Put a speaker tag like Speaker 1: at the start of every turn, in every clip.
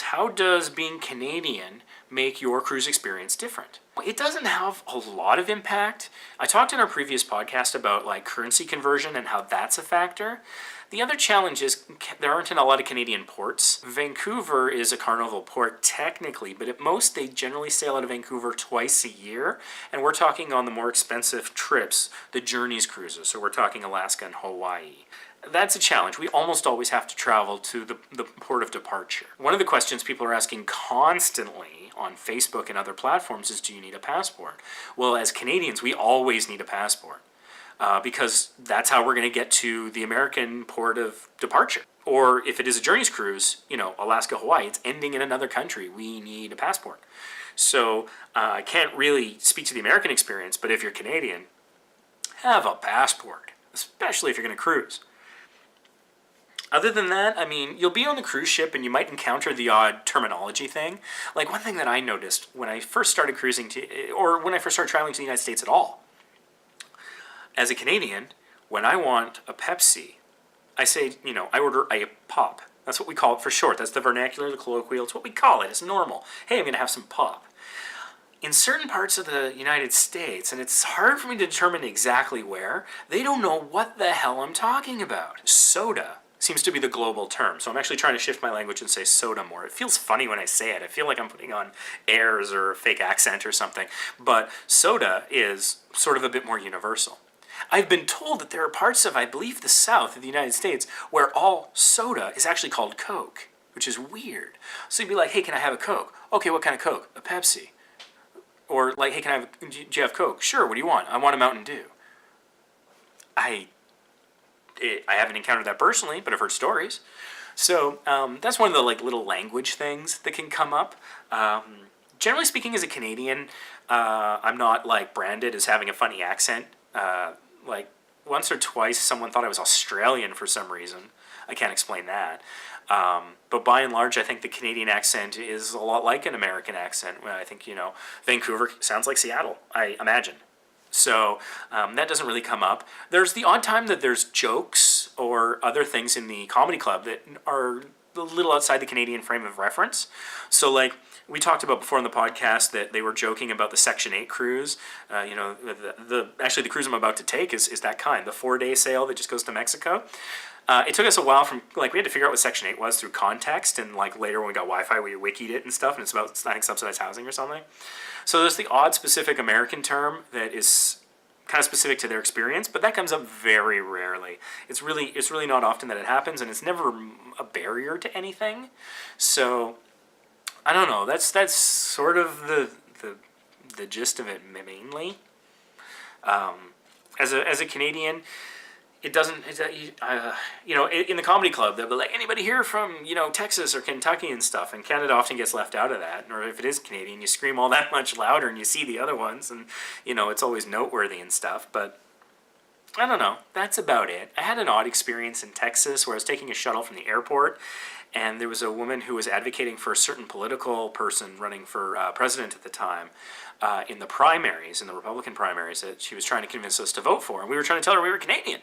Speaker 1: How does being Canadian make your cruise experience different? It doesn't have a lot of impact. I talked in our previous podcast about like currency conversion and how that's a factor. The other challenge is there aren't a lot of Canadian ports. Vancouver is a Carnival port technically, but at most they generally sail out of Vancouver twice a year, and we're talking on the more expensive trips, the Journeys cruises, so we're talking Alaska and Hawaii. That's a challenge. We almost always have to travel to the port of departure. One of the questions people are asking constantly on Facebook and other platforms is, do you need a passport? Well, as Canadians, we always need a passport because that's how we're going to get to the American port of departure. Or if it is a Journeys cruise, Alaska, Hawaii, it's ending in another country. We need a passport. So I can't really speak to the American experience, but if you're Canadian, have a passport, especially if you're going to cruise. Other than that, I mean, you'll be on the cruise ship and you might encounter the odd terminology thing. Like one thing that I noticed when I first started cruising or when I first started traveling to the United States at all, as a Canadian, when I want a Pepsi, I say, I order a pop. That's what we call it for short. That's the vernacular, the colloquial. It's what we call it. It's normal. Hey, I'm going to have some pop. In certain parts of the United States, and it's hard for me to determine exactly where, they don't know what the hell I'm talking about. Soda seems to be the global term. So I'm actually trying to shift my language and say soda more. It feels funny when I say it. I feel like I'm putting on airs or a fake accent or something. But soda is sort of a bit more universal. I've been told that there are parts of, I believe, the South of the United States where all soda is actually called Coke, which is weird. So you'd be like, hey, can I have a Coke? Okay, what kind of Coke? A Pepsi. Or like, hey, do you have Coke? Sure, what do you want? I want a Mountain Dew. I haven't encountered that personally, but I've heard stories. So that's one of the like little language things that can come up. Generally speaking, as a Canadian, I'm not like branded as having a funny accent. Like once or twice, someone thought I was Australian for some reason. I can't explain that. But by and large, I think the Canadian accent is a lot like an American accent. I think, Vancouver sounds like Seattle, I imagine. So that doesn't really come up. There's the odd time that there's jokes or other things in the comedy club that are a little outside the Canadian frame of reference. So like we talked about before on the podcast that they were joking about the Section 8 cruise. Actually the cruise I'm about to take is that kind, the 4-day sail that just goes to Mexico. It took us a while we had to figure out what Section 8 was through context, and like later when we got Wi-Fi, we wikied it and stuff, and it's about, I think, subsidized housing or something. So there's the odd specific American term that is kind of specific to their experience, but that comes up very rarely. It's really not often that it happens, and it's never a barrier to anything. So I don't know. That's sort of the gist of it mainly. As a Canadian, it doesn't, in the comedy club, they'll be like, anybody here from, Texas or Kentucky and stuff, and Canada often gets left out of that. Or if it is Canadian, you scream all that much louder and you see the other ones, and, it's always noteworthy and stuff. But I don't know. That's about it. I had an odd experience in Texas where I was taking a shuttle from the airport, and there was a woman who was advocating for a certain political person running for president at the time in the primaries, in the Republican primaries, that she was trying to convince us to vote for. And we were trying to tell her we were Canadian.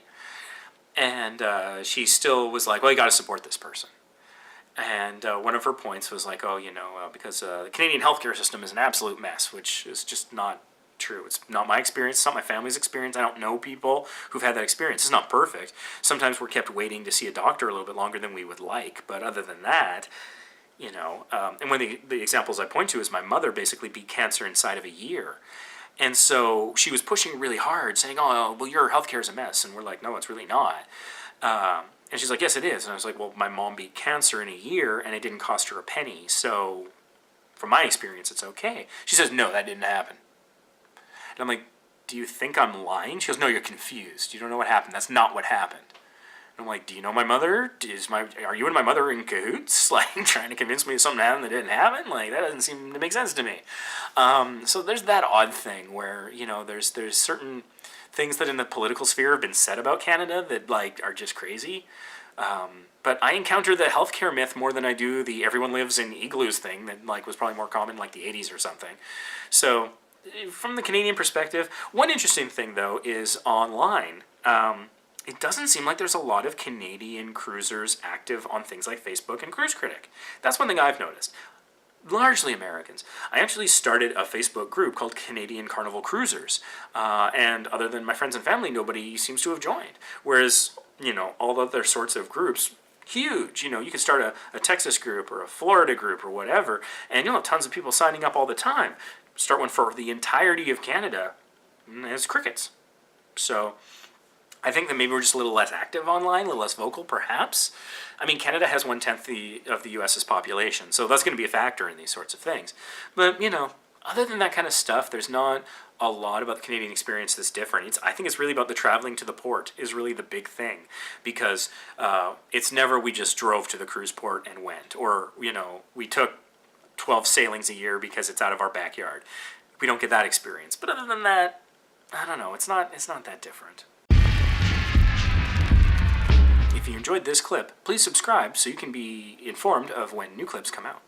Speaker 1: And she still was like, well, you got to support this person. And one of her points was like, because the Canadian healthcare system is an absolute mess, which is just not true. It's not my experience. It's not my family's experience. I don't know people who've had that experience. It's not perfect. Sometimes we're kept waiting to see a doctor a little bit longer than we would like. But other than that, and one of the examples I point to is my mother basically beat cancer inside of a year. And so she was pushing really hard, saying, oh, well, your healthcare is a mess. And we're like, no, it's really not. And she's like, yes, it is. And I was like, well, my mom beat cancer in a year, and it didn't cost her a penny. So from my experience, it's okay. She says, no, that didn't happen. And I'm like, do you think I'm lying? She goes, no, you're confused. You don't know what happened. That's not what happened. And I'm like, do you know my mother? Are you and my mother in cahoots? Like, trying to convince me of something happened that didn't happen? Like, that doesn't seem to make sense to me. So there's that odd thing where, there's certain things that in the political sphere have been said about Canada that, like, are just crazy. But I encounter the healthcare myth more than I do the everyone lives in igloos thing that, like, was probably more common in, like, the 80s or something. So from the Canadian perspective, one interesting thing, though, is online. it doesn't seem like there's a lot of Canadian cruisers active on things like Facebook and Cruise Critic. That's one thing I've noticed. Largely Americans. I actually started a Facebook group called Canadian Carnival Cruisers, and other than my friends and family, nobody seems to have joined. Whereas, all other sorts of groups, huge. You could start a Texas group or a Florida group or whatever, and you'll have tons of people signing up all the time. Start one for the entirety of Canada, and it's crickets. So I think that maybe we're just a little less active online, a little less vocal, perhaps. I mean, Canada has 1/10 of the U.S.'s population, so that's going to be a factor in these sorts of things. But, other than that kind of stuff, there's not a lot about the Canadian experience that's different. I think it's really about the traveling to the port is really the big thing, because it's never we just drove to the cruise port and went, or, we took 12 sailings a year because it's out of our backyard. We don't get that experience. But other than that, I don't know, it's not that different. If you enjoyed this clip, please subscribe so you can be informed of when new clips come out.